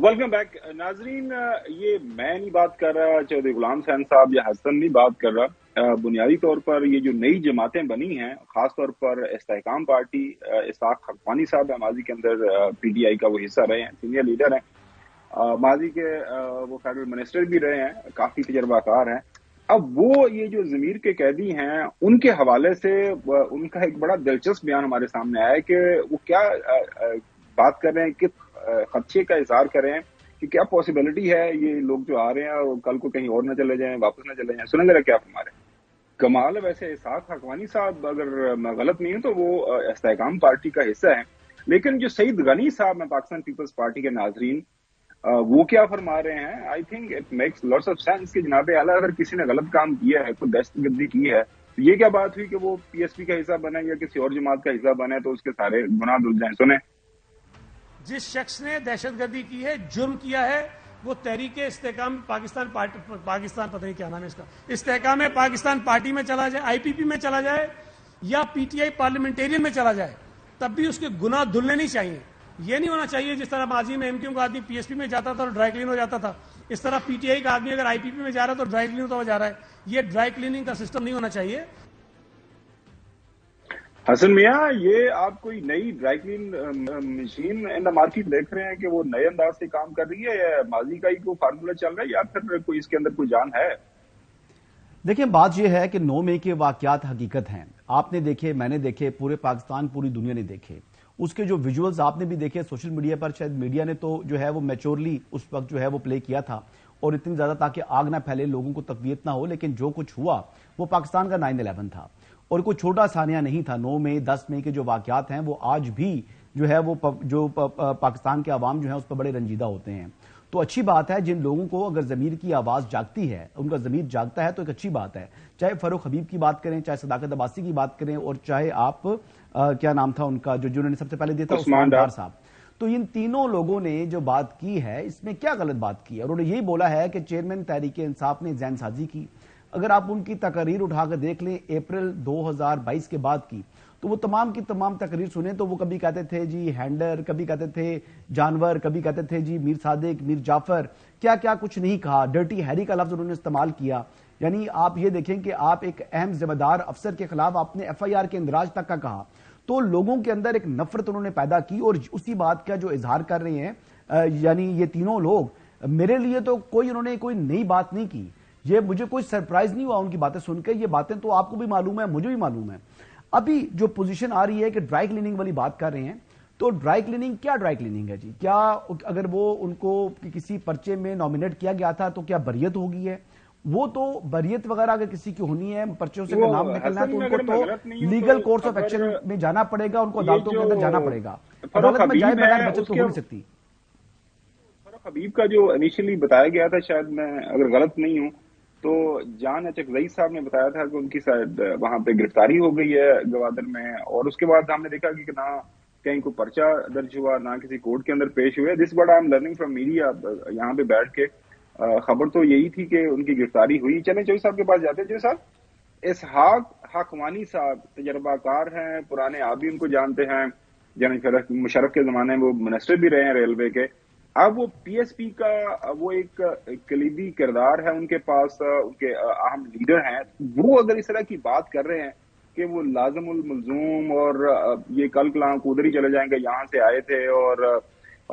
Welcome back नाजरीन। ये मैं नहीं बात कर रहा, चौधरी गुलाम हुसैन साहब या हसन नहीं बात कर रहा। बुनियादी तौर पर ये जो नई जमातें बनी हैं, खास तौर पर इस्तेहकाम पार्टी, इसाक हकवानी साहब माजी के अंदर पीटीआई का वो हिस्सा रहे हैं, सीनियर लीडर हैं। माजी के वो फेडरल मिनिस्टर भी रहे हैं, काफी तजर्बाकार हैं। अब वो ये जो ज़मीर के कैदी हैं, उनके हवाले से उनका एक बड़ा दिलचस्प बयान हमारे सामने आया है कि वो क्या बात कर रहे हैं, किस खदशे का इजहार कर रहे हैं कि क्या पॉसिबिलिटी है ये लोग जो आ रहे हैं और कल को कहीं और न चले जाएं, वापस न चले जाएं। सुने जरा क्या फरमा रहे हैं। कमाल है। वैसे इसाक हकवानी साहब, अगर मैं गलत नहीं हूं तो वो इस्तेहकाम पार्टी का हिस्सा है, लेकिन जो सईद गनी साहब हैं पाकिस्तान पीपल्स पार्टी के नाजरीन, वो क्या फरमा रहे हैं, I think it makes lots of sense कि जनाब आला अगर किसी ने गलत काम किया है, कोई दहशतगर्दी की है, तो ये क्या बात हुई कि वो पीएसपी का हिस्सा बने या किसी और जमात का हिस्सा बने तो उसके सारे गुनाह धुल जाएं। सुने। जिस शख्स ने दहशतगर्दी की है, जुर्म किया है, वो तहरीके इस्तेहकाम पाकिस्तान पता नहीं क्या नाम है इसका, इस्तेहकाम पाकिस्तान पार्टी में चला जाए, आईपीपी में चला जाए या पीटीआई पार्लियामेंटेरियन में चला जाए, तब भी उसके गुनाह धुलने नहीं चाहिए। ये नहीं होना चाहिए जिस तरह माजी में एमक्यू का आदमी पीएसपी में जाता था और ड्राई क्लीन हो जाता था, इस तरह पीटीआई का आदमी अगर आईपीपी में जा रहा है तो ड्राई क्लीन होता हुआ जा रहा है। ये ड्राई क्लीनिंग का सिस्टम नहीं होना चाहिए। हसन मियां, ये आप कोई नई dry clean machine in the market देख रहे हैं कि वो नए अंदाज से काम कर रही है, या माजी का ही कोई फार्मूला चल रहा है, या फिर कोई इसके अंदर कोई जान है? देखिए, बात यह है कि 9 मई के वाकयात हकीकत हैं। आपने देखे, मैंने देखे, पूरे पाकिस्तान, पूरी दुनिया ने देखे। उसके जो विजुअल्स आपने भी देखे सोशल मीडिया पर, शायद मीडिया ने तो जो है वो मैच्योरली उस वक्त जो है वो प्ले किया था, और इतनी ज्यादा ताकि आग ना फैले, लोगों को तकवीत ना हो। लेकिन जो कुछ हुआ वो पाकिस्तान का 9/11 था, और कोई छोटा सानिया नहीं था। 9 मई 10 मई के जो वाकयात हैं वो आज भी जो है वो पाकिस्तान के अवाम जो है उस पर बड़े रंजीदा होते हैं। तो अच्छी बात है, जिन लोगों को अगर जमीर की आवाज जागती है, उनका जमीर जागता है, तो एक अच्छी बात है। चाहे फरूख हबीब की बात करें, चाहे सदाकत अब्बासी की बात करें, और चाहे आप क्या नाम था उनका जो जिन्होंने सबसे पहले दिया था, उस्मान डार साहब। तो इन तीनों लोगों ने जो बात की है, इसमें क्या गलत बात की है? उन्होंने यही बोला है कि चेयरमैन तहरीक इंसाफ ने जैन साजी की। अगर आप उनकी तकरीर उठाकर देख लें अप्रैल 2022 के बाद की, तो वो तमाम की तमाम तकरीर सुने तो वो कभी कहते थे जी हैंडर, कभी कहते थे जानवर, कभी कहते थे जी मीर सादिक, मीर जाफर, क्या क्या कुछ नहीं कहा। डर्टी हैरी का लफ्ज उन्होंने इस्तेमाल किया। यानी आप ये देखें कि आप एक अहम जिम्मेदार अफसर के खिलाफ आपने एफआईआर के इंदराज तक का कहा, तो लोगों के अंदर एक नफरत उन्होंने पैदा की, और उसी बात का जो इजहार कर रहे हैं यानी ये तीनों लोग, मेरे लिए तो उन्होंने कोई नई बात नहीं की। ये मुझे कोई सरप्राइज नहीं हुआ उनकी बातें सुनकर। ये बातें तो आपको भी मालूम है, मुझे भी मालूम है। अभी जो पोजीशन आ रही है कि ड्राई क्लीनिंग वाली बात कर रहे हैं, तो ड्राई क्लीनिंग क्या ड्राई क्लीनिंग है जी? क्या अगर वो उनको किसी पर्चे में नॉमिनेट किया गया था तो क्या बरियत हो गई है? वो तो बरियत वगैरह अगर किसी की होनी है, पर्चों से नाम निकलना है, तो उनको तो लीगल कोर्स ऑफ एक्शन में जाना पड़ेगा, उनको अदालतों के अंदर जाना पड़ेगा। अदालत में जाए बगैर बचत तो हो नहीं सकती। फरूख हबीब का जो इनिशियली बताया गया था, शायद मैं अगर गलत नहीं हूं तो जान अचकजई साहब ने बताया था कि उनकी शायद वहां पे गिरफ्तारी हो गई है गवादर में, और उसके बाद हमने देखा कि ना कहीं कोई पर्चा दर्ज हुआ, ना किसी कोर्ट के अंदर पेश हुए। This what I am learning from media. यहाँ पे बैठ के खबर तो यही थी कि उनकी गिरफ्तारी हुई। चलें चौधरी साहब के पास जाते हैं। चौधरी साहब, इसहाक हकवानी साहब तजर्बाकार हैं, पुराने आप भी उनको जानते हैं, जनरल मुशर्रफ के जमाने में वो मिनिस्टर भी रहे हैं रेलवे के। अब वो पीएसपी का वो एक कलीदी किरदार है उनके पास, उनके अहम लीडर हैं। वो अगर इस तरह की बात कर रहे हैं कि वो लाजमुल मलजूम और ये कल कलाम उधर ही चले जाएंगे, यहाँ से आए थे, और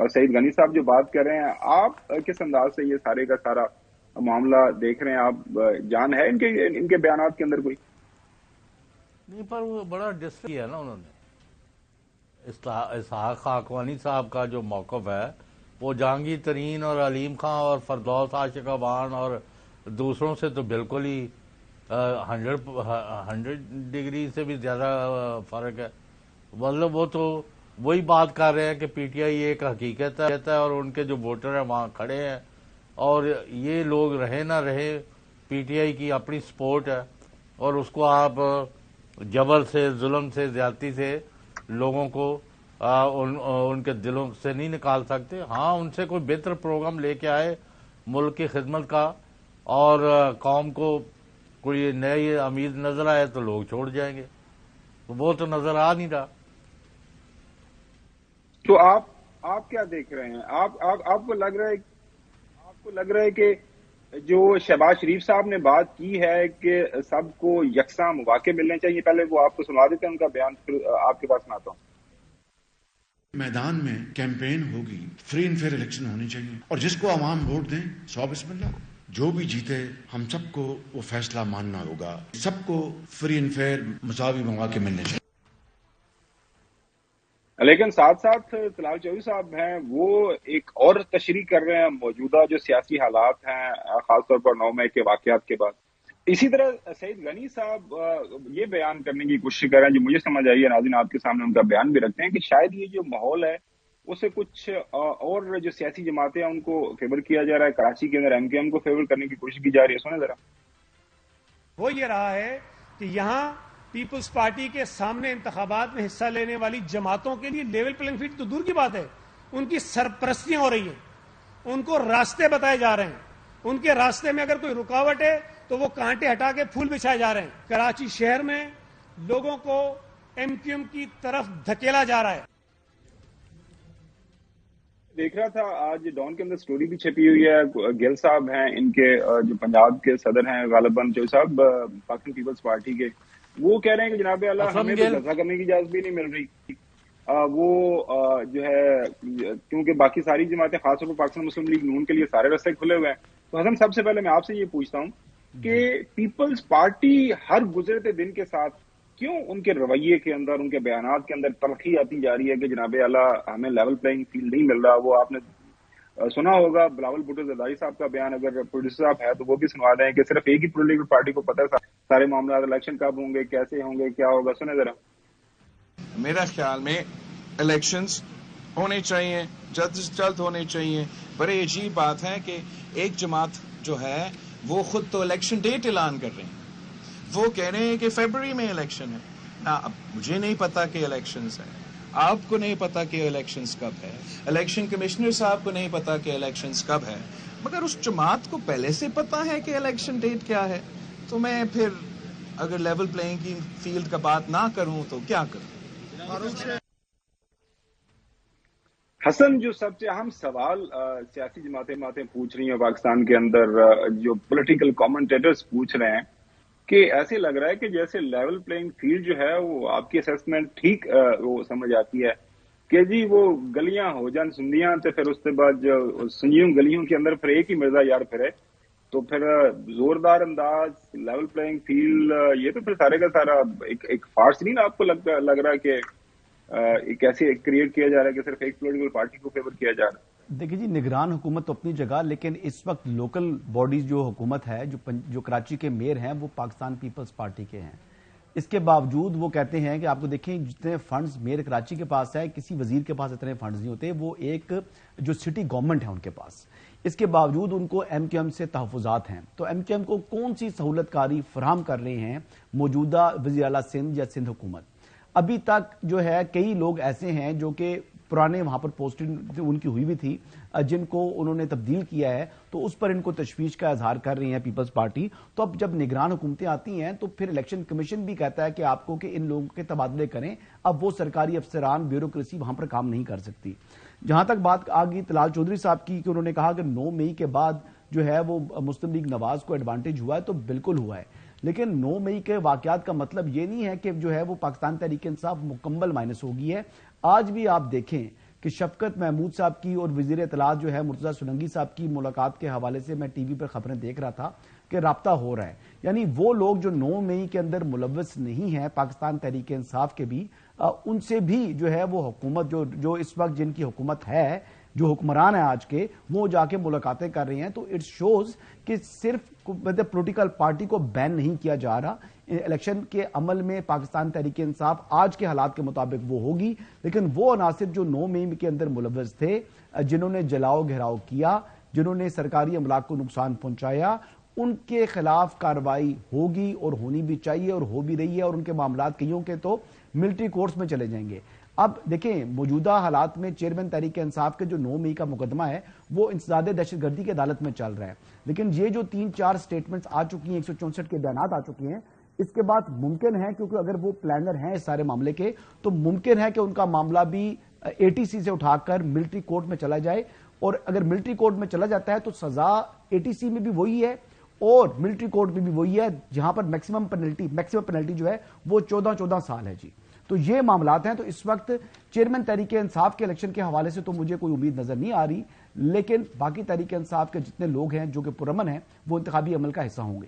सईद गनी साहब जो बात कर रहे हैं, आप किस अंदाज से ये सारे का सारा मामला देख रहे हैं? आप जान है इनके बयानात के अंदर कोई? नहीं, पर वो बड़ा डिस्कस किया ना उन्होंने। इसहाक हकवानी साहब का जो मौकफ है वो जहांगीर तरीन और अलीम खां और फरदौस आशिकाबान और दूसरों से तो बिल्कुल ही 100 डिग्री से भी ज्यादा फर्क है। मतलब वो तो वही बात कर रहे हैं कि पीटीआई एक हकीकत है और उनके जो वोटर हैं वहां खड़े हैं, और ये लोग रहे ना रहे, पीटीआई की अपनी सपोर्ट है, और उसको आप जबर से, जुल्म से, ज्यादती से लोगों को उनके दिलों से नहीं निकाल सकते। हाँ, उनसे कोई बेहतर प्रोग्राम लेके आए मुल्क की खिदमत का, और कौम को कोई नई उम्मीद नजर आए तो लोग छोड़ जाएंगे, तो वो तो नजर आ नहीं रहा। तो आप आप क्या देख रहे हैं? आपको लग रहा है कि जो शहबाज शरीफ साहब ने बात की है कि सबको यकसा मौके मिलने चाहिए, पहले वो आपको सुना देते हैं उनका बयान, फिर आपके पास सुनाता हूँ। मैदान में कैंपेन होगी, फ्री एंड फेयर इलेक्शन होनी चाहिए और जिसको आवाम वोट दें 100 बिस्मिल्लाह, जो भी जीते हम सबको वो फैसला मानना होगा, सबको फ्री एंड फेयर मुसावी मौके मिलने चाहिए। लेकिन साथ साथ तलाल चौधरी साहब हैं, वो एक और तशरीह कर रहे हैं मौजूदा जो सियासी हालात हैं, खासतौर पर 9 मई के वाकयात के बाद। इसी तरह सईद गनी साहब ये बयान करने की कोशिश कर रहे हैं, जो मुझे समझ आई है, नाज़रीन आपके सामने उनका बयान भी रखते हैं, कि शायद ये जो माहौल है उसे कुछ और जो सियासी जमातें हैं उनको फेवर किया जा रहा है, कराची के अंदर MKM को फेवर करने की कोशिश की जा रही है। सुने जरा। वो ये रहा है कि यहाँ पीपल्स पार्टी के सामने इंतखाबात में हिस्सा लेने वाली जमातों के लिए लेवल प्लेइंग फील्ड तो दूर की बात है, उनकी सरपरस्तियां हो रही हैं, उनको रास्ते बताए जा रहे हैं, उनके रास्ते में अगर कोई रुकावट है तो वो कांटे हटा के फूल बिछाए जा रहे हैं। कराची शहर में लोगों को MQM की तरफ धकेला जा रहा है। देख रहा था आज डॉन के अंदर स्टोरी भी छपी हुई है, गिल साहब हैं इनके जो पंजाब के सदर हैं, गालिबन जो साहब पाकिस्तान पीपल्स पार्टी के, वो कह रहे हैं कि जनाब अल्लाह हमें तो जलसा करने की इजाजत भी नहीं मिल रही। वो जो है क्योंकि बाकी सारी जमातें खासतौर पर पाकिस्तान मुस्लिम लीग नून के लिए सारे रास्ते खुले हुए हैं। तो हसन सबसे पहले मैं आपसे ये पूछता हूँ कि पीपल्स पार्टी हर गुजरते दिन के साथ क्यों उनके रवैये के अंदर, उनके बयानात के अंदर तलखी आती जा रही है कि जनाब अल्लाह हमें लेवल प्लेइंग फील्ड नहीं मिल रहा। वो आपने सुना होगा बिलावल भुट्टो जरदारी साहब का बयान, अगर प्रोड्यूसर साहब है तो वो भी सुनवा दें कि सिर्फ एक ही पोलिटिकल पार्टी को पता है सारे मामला, इलेक्शन कब होंगे, कैसे होंगे, क्या होगा। सुने जरा। मेरा ख्याल में इलेक्शंस होने चाहिए, जल्द से जल्द होने चाहिए। बड़े अजीब बात है कि एक जमात जो है वो खुद तो इलेक्शन डेट ऐलान कर रहे हैं, वो कह रहे हैं कि फरवरी में इलेक्शन है ना। अब मुझे नहीं पता कि इलेक्शंस है, आपको नहीं पता कि इलेक्शंस कब है, इलेक्शन कमिश्नर साहब को नहीं पता कि इलेक्शंस कब है, मगर उस जमात को पहले से पता है कि इलेक्शन डेट क्या है। तो मैं फिर अगर लेवल प्लेइंग की फील्ड का बात ना करूं तो क्या करूं। हसन, जो सबसे अहम सवाल सियासी जमातें पूछ रही हैं पाकिस्तान के अंदर, जो पॉलिटिकल कमेंटेटर्स पूछ रहे हैं, कि ऐसे लग रहा है कि जैसे लेवल प्लेइंग फील्ड जो है वो आपकी असेसमेंट ठीक वो समझ आती है कि जी वो गलियां हो जान सुंदियां, तो फिर उसके बाद जो सुंजियों गलियों के अंदर फिर एक ही मिर्जा यार फिरे, तो फिर जोरदार अंदाज लेवल प्लेइंग फील्ड, ये तो फिर सारे का सारा एक फार्स नहीं ना आपको लग रहा है कि एक ऐसे क्रिएट किया जा रहा है कि सिर्फ एक पोलिटिकल पार्टी को फेवर किया जा रहा है। देखिए जी, निगरान हुकूमत तो अपनी जगह, लेकिन इस वक्त लोकल बॉडीज जो हुकूमत है, जो कराची के मेयर हैं वो पाकिस्तान पीपल्स पार्टी के हैं। इसके बावजूद वो कहते हैं कि आपको देखें जितने फंड्स मेयर कराची के पास है, किसी वजीर के पास इतने फंड्स नहीं होते, वो एक जो सिटी गवर्नमेंट है उनके पास। इसके बावजूद उनको MQM से तहफुजात हैं। तो MQM को कौन सी सहूलतकारी फराहम कर रहे हैं मौजूदा वज़ीर आला सिंध या सिंध हुकूमत? अभी तक जो है कई लोग ऐसे हैं जो कि पुराने वहां पर पोस्टिंग उनकी हुई भी थी, जिनको उन्होंने तब्दील किया है, तो उस पर इनको तशवीश का इजहार कर रही है पीपल्स पार्टी। तो अब जब निगरान हुकूमतें आती हैं तो फिर इलेक्शन कमीशन भी कहता है कि आपको कि इन लोगों के तबादले करें। अब वो सरकारी अफसरान, ब्यूरोक्रेसी वहां पर काम नहीं कर सकती। जहां तक बात आ गई तलाल चौधरी साहब की कि उन्होंने कहा कि 9 मई के बाद जो है वो मुस्लिम लीग नवाज को एडवांटेज हुआ है, तो बिल्कुल हुआ है। लेकिन 9 मई के वाकयात का मतलब ये नहीं है कि जो है वो पाकिस्तान तहरीक इंसाफ मुकम्मल माइनस हो गई है। आज भी आप देखें कि शफकत महमूद साहब की और वजीर इत्तलात जो है मुर्तजा सुलंगी साहब की मुलाकात के हवाले से मैं टीवी पर खबरें देख रहा था कि राब्ता हो रहा है। यानी वो लोग जो 9 मई के अंदर मुलव्वस नहीं है पाकिस्तान तहरीक इंसाफ के भी, उनसे भी जो है वो हुकूमत जो इस वक्त जिनकी हुकूमत है, जो हुक्मरान है आज के, वो जाके मुलाकातें कर रही हैं। तो इट शोज कि सिर्फ पॉलिटिकल पार्टी को बैन नहीं किया जा रहा, इलेक्शन के अमल में पाकिस्तान तहरीक इंसाफ आज के हालात के मुताबिक वो होगी। लेकिन वो अनासिर जो 9 मई के अंदर मुलव्वस थे, जिन्होंने जलाओ घेराव किया, जिन्होंने सरकारी अमलाक को नुकसान पहुंचाया, उनके खिलाफ कार्रवाई होगी और होनी भी चाहिए और हो भी रही है। और उनके मामलात कईयों के तो मिलिट्री कोर्ट्स में चले जाएंगे। अब देखें मौजूदा हालात में चेयरमैन तहरीक इंसाफ के जो 9 मई का मुकदमा है वो इंसदादे दहशतगर्दी की अदालत में चल रहा है। लेकिन ये जो 3-4 स्टेटमेंट्स आ चुकी हैं, 164 के बयानात आ चुकी हैं, इसके बाद मुमकिन है, क्योंकि अगर वो प्लानर हैं इस सारे मामले के, तो मुमकिन है कि उनका मामला भी एटीसी से उठाकर मिलिट्री कोर्ट में चला जाए, और अगर मिलिट्री कोर्ट में चला जाता है तो सजा एटीसी में भी वही है और मिलिट्री कोर्ट में भी वही है, जहां पर मैक्सिमम पेनल्टी जो है वो 14 साल है जी। तो ये मामलात हैं। तो इस वक्त चेयरमैन तहरीक इंसाफ के इलेक्शन के हवाले से तो मुझे कोई उम्मीद नजर नहीं आ रही, लेकिन बाकी तहरीक इंसाफ के जितने लोग हैं जो कि पुरअमन हैं वो इंतखाबी अमल का हिस्सा होंगे।